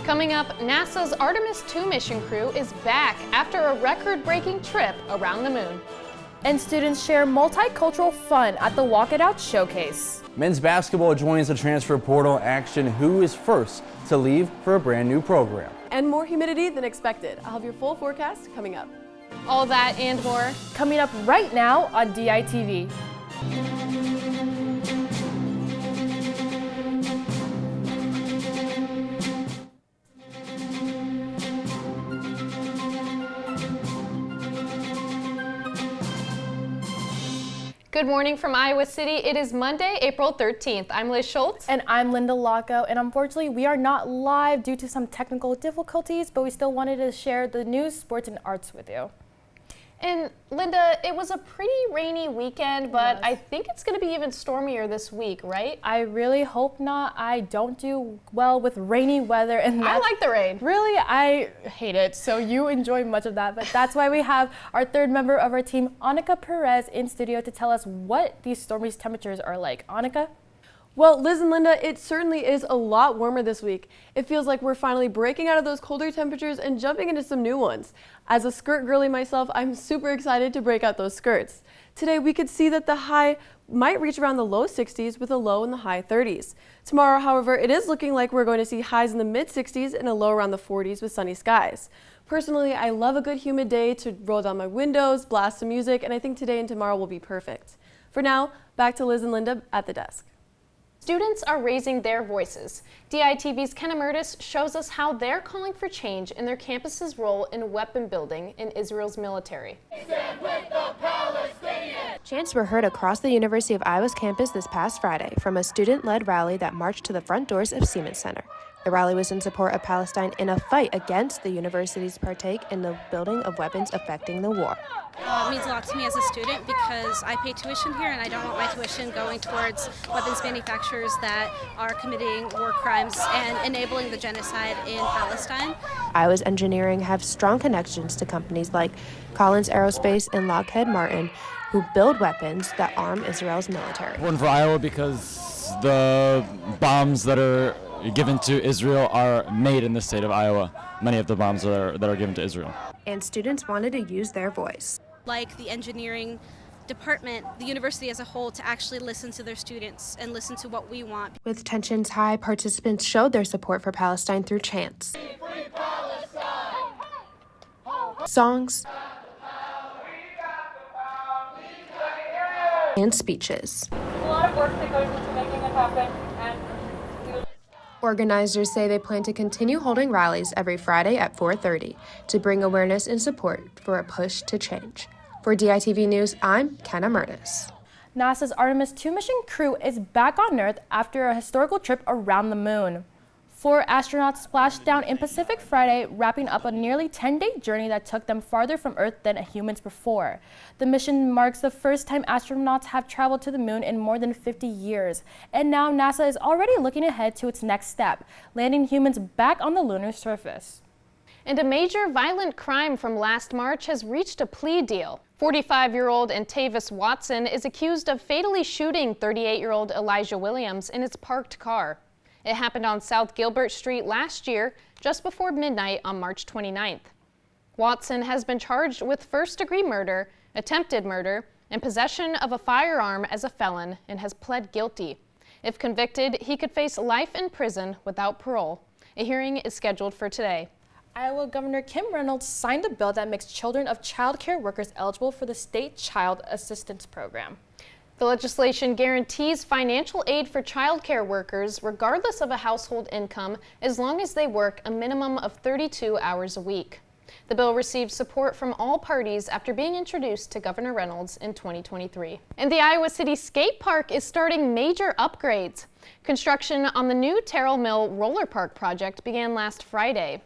Coming up, NASA's Artemis II mission crew is back after a record-breaking trip around the moon. And students share multicultural fun at the Walk It Out showcase. Men's basketball joins the transfer portal action. Who is first to leave for a brand new program? And more humidity than expected. I'll have your full forecast coming up. All that and more coming up right now on DITV. Good morning from Iowa City. It is Monday, April 13th. I'm Liz Schultz. And I'm Linda Locko. And unfortunately, we are not live due to some technical difficulties, but we still wanted to share the news, sports, and arts with you. And Linda, it was a pretty rainy weekend, but I think it's going to be even stormier this week, right? I really hope not. I don't do well with rainy weather. And I like the rain. Really, I hate it. So you enjoy much of that. But that's why we have our third member of our team, Annika Perez, in studio to tell us what these stormy temperatures are like. Annika? Well, Liz and Linda, it certainly is a lot warmer this week. It feels like we're finally breaking out of those colder temperatures and jumping into some new ones. As a skirt girly myself, I'm super excited to break out those skirts. Today, we could see that the high might reach around the low 60s with a low in the high 30s. Tomorrow, however, it is looking like we're going to see highs in the mid 60s and a low around the 40s with sunny skies. Personally, I love a good humid day to roll down my windows, blast some music, and I think today and tomorrow will be perfect. For now, back to Liz and Linda at the desk. Students are raising their voices. DITV's Kenna Murtis shows us how they're calling for change in their campus's role in weapon building in Israel's military. Stand with the Palestinians! Chants were heard across the University of Iowa's campus this past Friday from a student-led rally that marched to the front doors of Siemens Center. The rally was in support of Palestine in a fight against the university's partake in the building of weapons affecting the war. It means a lot to me as a student because I pay tuition here and I don't want my tuition going towards weapons manufacturers that are committing war crimes and enabling the genocide in Palestine. Iowa's engineering have strong connections to companies like Collins Aerospace and Lockheed Martin, who build weapons that arm Israel's military. Important for Iowa because the bombs that are given to Israel are made in the state of Iowa. Many of the bombs that are given to Israel. And students wanted to use their voice. Like the engineering department, the university as a whole, to actually listen to their students and listen to what we want. With tensions high, participants showed their support for Palestine through chants, songs, and speeches. A lot of work that goes into making it happen. Organizers say they plan to continue holding rallies every Friday at 4:30 to bring awareness and support for a push to change. For DITV News, I'm Kenna Murtis. NASA's Artemis II mission crew is back on Earth after a historical trip around the moon. 4 astronauts splashed down in Pacific Friday, wrapping up a nearly 10-day journey that took them farther from Earth than humans before. The mission marks the first time astronauts have traveled to the moon in more than 50 years. And now NASA is already looking ahead to its next step, landing humans back on the lunar surface. And a major violent crime from last March has reached a plea deal. 45-year-old Antavis Watson is accused of fatally shooting 38-year-old Elijah Williams in his parked car. It happened on South Gilbert Street last year, just before midnight on March 29th. Watson has been charged with first-degree murder, attempted murder, and possession of a firearm as a felon and has pled guilty. If convicted, he could face life in prison without parole. A hearing is scheduled for today. Iowa Governor Kim Reynolds signed a bill that makes children of child care workers eligible for the state child assistance program. The legislation guarantees financial aid for child care workers regardless of a household income as long as they work a minimum of 32 hours a week. The bill received support from all parties after being introduced to Governor Reynolds in 2023. And the Iowa City Skate Park is starting major upgrades. Construction on the new Terrell Mill Roller Park project began last Friday.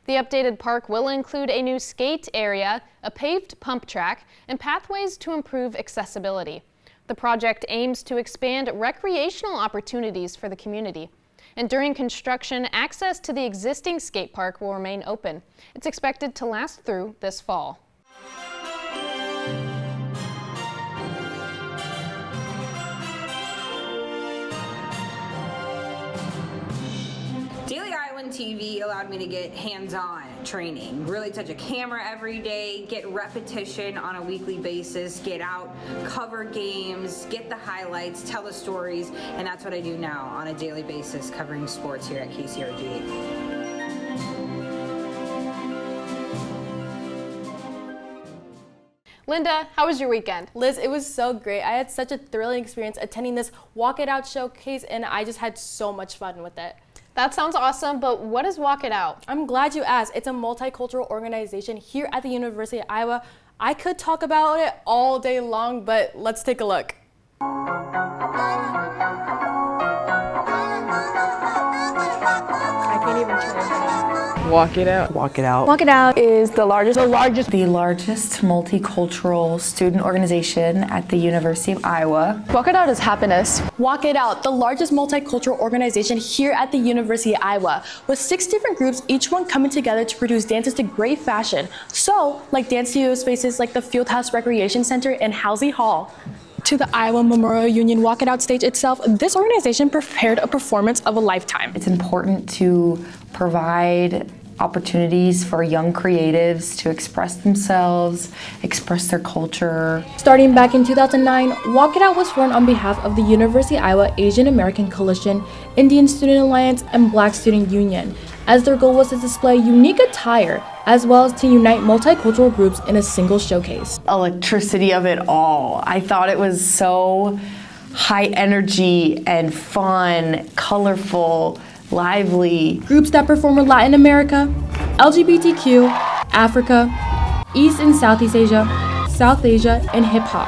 The updated park will include a new skate area, a paved pump track, and pathways to improve accessibility. The project aims to expand recreational opportunities for the community. And during construction, access to the existing skate park will remain open. It's expected to last through this fall. Having TV allowed me to get hands-on training, really touch a camera every day, get repetition on a weekly basis, get out, cover games, get the highlights, tell the stories, and that's what I do now on a daily basis, covering sports here at KCRG. Linda, how was your weekend? Liz, it was so great. I had such a thrilling experience attending this Walk It Out showcase, and I just had so much fun with it. That sounds awesome, but what is Walk It Out? I'm glad you asked. It's a multicultural organization here at the University of Iowa. I could talk about it all day long, but let's take a look. I can't even turn. Walk It Out. Walk It Out. Walk It Out is the largest multicultural student organization at the University of Iowa. Walk It Out is happiness. Walk It Out, the largest multicultural organization here at the University of Iowa, with 6 different groups, each one coming together to produce dances to great fashion. So, like dance studio spaces like the Fieldhouse Recreation Center and Housley Hall. To the Iowa Memorial Union Walk It Out stage itself, this organization prepared a performance of a lifetime. It's important to provide opportunities for young creatives to express themselves, express their culture. Starting back in 2009, Walk It Out was run on behalf of the University of Iowa Asian American Coalition, Indian Student Alliance, and Black Student Union, as their goal was to display unique attire, as well as to unite multicultural groups in a single showcase. Electricity of it all. I thought it was so high energy and fun, colorful, lively. Groups that perform in Latin America, LGBTQ, Africa, East and Southeast Asia, South Asia, and hip hop.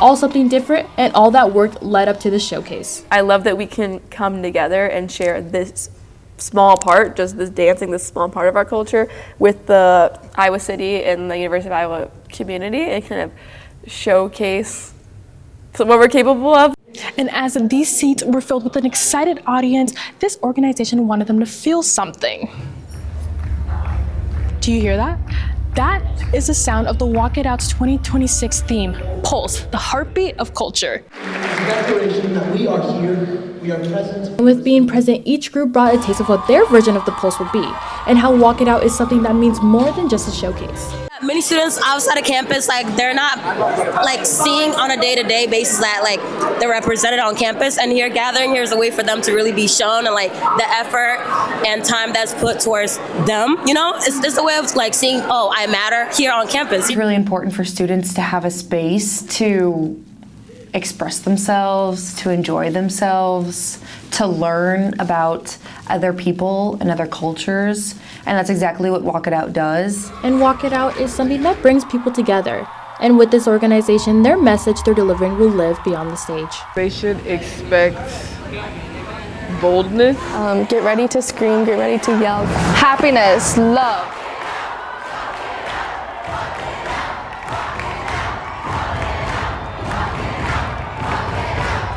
All something different, and all that work led up to the showcase. I love that we can come together and share this small part, just this dancing, this small part of our culture with the Iowa City and the University of Iowa community and kind of showcase what we're capable of. And as these seats were filled with an excited audience, this organization wanted them to feel something. Do you hear that? That is the sound of the Walk It Out's 2026 theme, Pulse, the heartbeat of culture. Declaration that we are here, we are present. And with being present, each group brought a taste of what their version of the Pulse would be, and how Walk It Out is something that means more than just a showcase. Many students outside of campus, they're not seeing on a day-to-day basis that they're represented on campus, and here gathering here is a way for them to really be shown, and the effort and time that's put towards them, it's a way of seeing, oh, I matter here on campus. It's really important for students to have a space to express themselves, to enjoy themselves, to learn about other people and other cultures, and that's exactly what Walk It Out does. And Walk It Out is something that brings people together. And with this organization, their message they're delivering will live beyond the stage. They should expect boldness. Get ready to scream, get ready to yell. Happiness, love.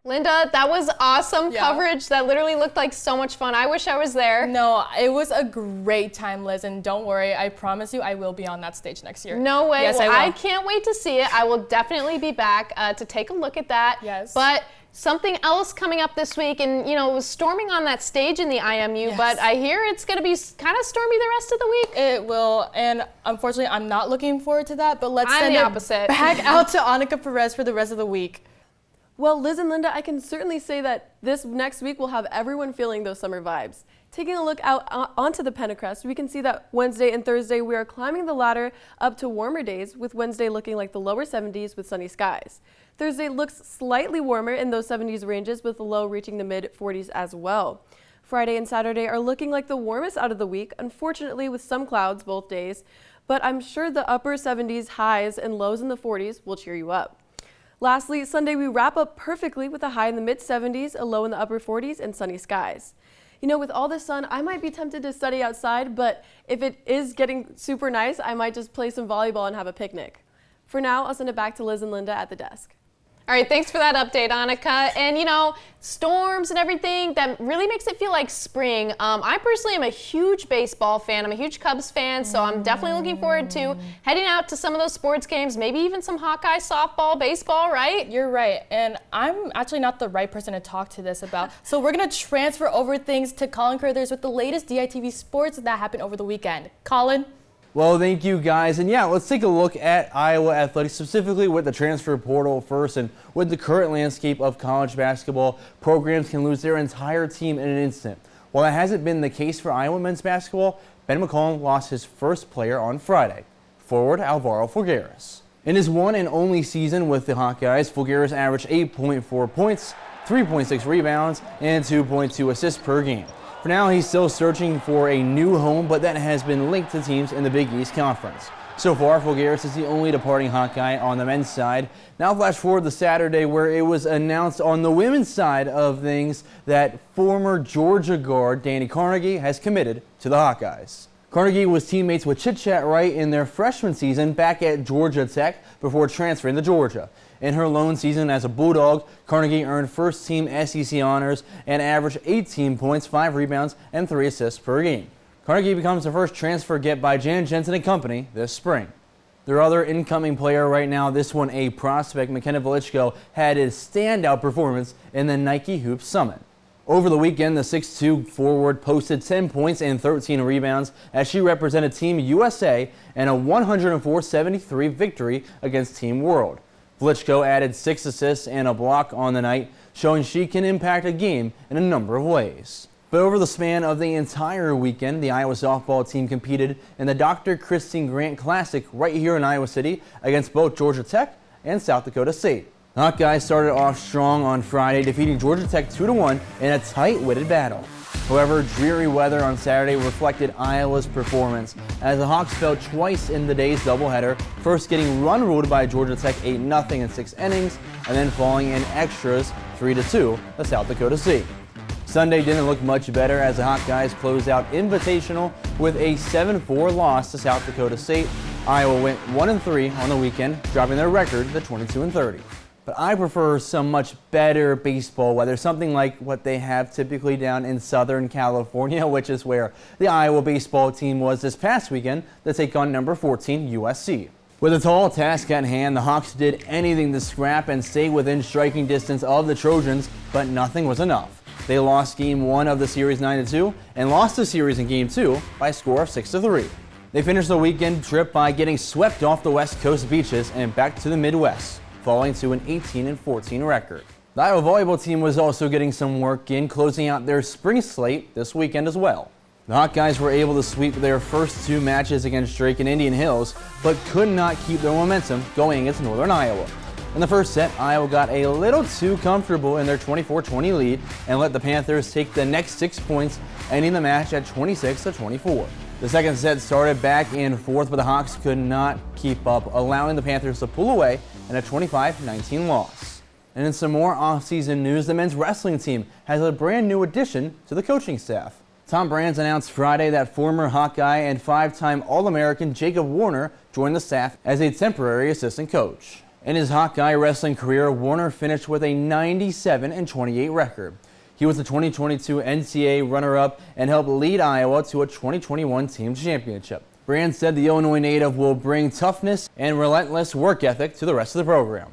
Linda, that was awesome coverage. That literally looked like so much fun. I wish I was there. No, it was a great time, Liz, and don't worry, I promise you I will be on that stage next year. No way. Yes, well, I will. I can't wait to see it. I will definitely be back to take a look at that. Yes. But something else coming up this week, and it was storming on that stage in the IMU, but I hear it's going to be kind of stormy the rest of the week. It will, and unfortunately, I'm not looking forward to that, but let's send the it opposite. back out to Annika Perez for the rest of the week. Well, Liz and Linda, I can certainly say that this next week will have everyone feeling those summer vibes. Taking a look out onto the Pentacrest, we can see that Wednesday and Thursday we are climbing the ladder up to warmer days, with Wednesday looking like the lower 70s with sunny skies. Thursday looks slightly warmer in those 70s ranges, with the low reaching the mid 40s as well. Friday and Saturday are looking like the warmest out of the week, unfortunately with some clouds both days, but I'm sure the upper 70s highs and lows in the 40s will cheer you up. Lastly, Sunday we wrap up perfectly with a high in the mid-70s, a low in the upper 40s, and sunny skies. With all the sun, I might be tempted to study outside, but if it is getting super nice, I might just play some volleyball and have a picnic. For now, I'll send it back to Liz and Linda at the desk. All right, thanks for that update, Annika. And you know, storms and everything, that really makes it feel like spring. I personally am a huge baseball fan. I'm a huge Cubs fan, so I'm definitely looking forward to heading out to some of those sports games, maybe even some Hawkeye softball, baseball, right? You're right, and I'm actually not the right person to talk to this about. So we're gonna transfer over things to Colin Carruthers with the latest DITV sports that happened over the weekend. Colin? Well, thank you guys. And yeah, let's take a look at Iowa athletics, specifically with the transfer portal first. And with the current landscape of college basketball, programs can lose their entire team in an instant. While that hasn't been the case for Iowa men's basketball, Ben McCollum lost his first player on Friday, forward Alvaro Fulgaris. In his one and only season with the Hawkeyes, Fulgaris averaged 8.4 points, 3.6 rebounds, and 2.2 assists per game. For now, he's still searching for a new home, but that has been linked to teams in the Big East Conference. So far, Fulgaris is the only departing Hawkeye on the men's side. Now flash forward to Saturday, where it was announced on the women's side of things that former Georgia guard Danny Carnegie has committed to the Hawkeyes. Carnegie was teammates with Chit Chat Wright in their freshman season back at Georgia Tech before transferring to Georgia. In her lone season as a Bulldog, Carnegie earned first-team SEC honors and averaged 18 points, 5 rebounds, and 3 assists per game. Carnegie becomes the first transfer get by Jan Jensen and company this spring. Their other incoming player right now, this one a prospect, McKenna Velichko, had his standout performance in the Nike Hoop Summit. Over the weekend, the 6'2 forward posted 10 points and 13 rebounds as she represented Team USA in a 104-73 victory against Team World. Velichko added 6 assists and a block on the night, showing she can impact a game in a number of ways. But over the span of the entire weekend, the Iowa softball team competed in the Dr. Christine Grant Classic right here in Iowa City against both Georgia Tech and South Dakota State. The Hawkeyes started off strong on Friday, defeating Georgia Tech 2-1 in a tight-witted battle. However, dreary weather on Saturday reflected Iowa's performance, as the Hawks fell twice in the day's doubleheader, first getting run-ruled by Georgia Tech 8-0 in 6 innings, and then falling in extras 3-2 to South Dakota State. Sunday didn't look much better as the Hawkeyes closed out Invitational with a 7-4 loss to South Dakota State. Iowa went 1-3 on the weekend, dropping their record to 22-30. But I prefer some much better baseball weather, something like what they have typically down in Southern California, which is where the Iowa baseball team was this past weekend to take on number 14 USC. With a tall task at hand, the Hawks did anything to scrap and stay within striking distance of the Trojans, but nothing was enough. They lost Game 1 of the series 9-2 and lost the series in Game 2 by a score of 6-3. They finished the weekend trip by getting swept off the West Coast beaches and back to the Midwest, falling to an 18-14 record. The Iowa volleyball team was also getting some work in, closing out their spring slate this weekend as well. The Hawkeyes were able to sweep their first 2 matches against Drake and Indian Hills, but could not keep their momentum going against Northern Iowa. In the first set, Iowa got a little too comfortable in their 24-20 lead and let the Panthers take the next 6 points, ending the match at 26-24. The second set started back and forth, but the Hawks could not keep up, allowing the Panthers to pull away in a 25-19 loss. And in some more off-season news, the men's wrestling team has a brand new addition to the coaching staff. Tom Brands announced Friday that former Hawkeye and 5-time All-American Jacob Warner joined the staff as a temporary assistant coach. In his Hawkeye wrestling career, Warner finished with a 97-28 record. He was the 2022 NCAA runner-up and helped lead Iowa to a 2021 team championship. Brand said the Illinois native will bring toughness and relentless work ethic to the rest of the program.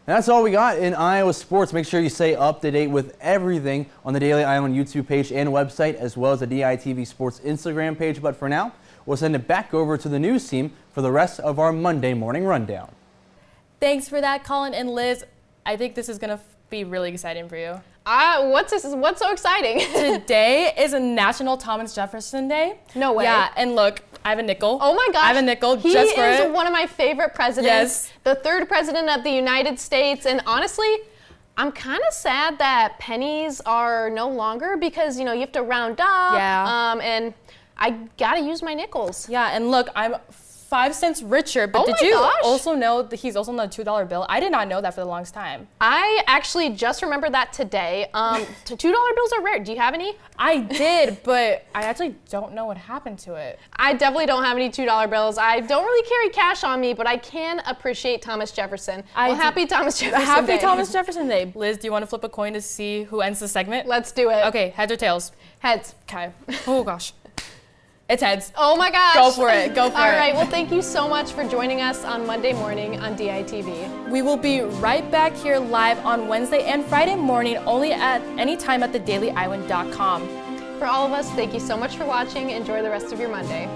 And that's all we got in Iowa sports. Make sure you stay up to date with everything on the Daily Iowan YouTube page and website, as well as the DITV Sports Instagram page. But for now, we'll send it back over to the news team for the rest of our Monday morning rundown. Thanks for that, Colin and Liz. I think this is going to be really exciting for you. What's so exciting? Today is a National Thomas Jefferson Day. No way. Yeah, and look, I have a nickel. Oh my gosh. I have a nickel he just for it. He is one of my favorite presidents. Yes. The 3rd president of the United States. And honestly, I'm kind of sad that pennies are no longer because, you have to round up. Yeah. And I got to use my nickels. Yeah, and look, I'm 5 cents richer. But Oh did my you gosh. also know that he's also on the $2 bill? I did not know that for the longest time. I actually just remembered that today. $2 bills are rare. Do you have any? I did, but I actually don't know what happened to it. I definitely don't have any $2 bills. I don't really carry cash on me, but I can appreciate Thomas Jefferson. Happy Thomas Jefferson Happy Day. Thomas Jefferson Day. Liz, do you want to flip a coin to see who ends the segment? Let's do it. Okay, heads or tails? Heads. Okay. Oh gosh. It's heads. Oh my gosh. Go for it. Go for it. All right. Well, thank you so much for joining us on Monday morning on DITV. We will be right back here live on Wednesday and Friday morning, only at any time at thedailyiowan.com. For all of us, thank you so much for watching. Enjoy the rest of your Monday.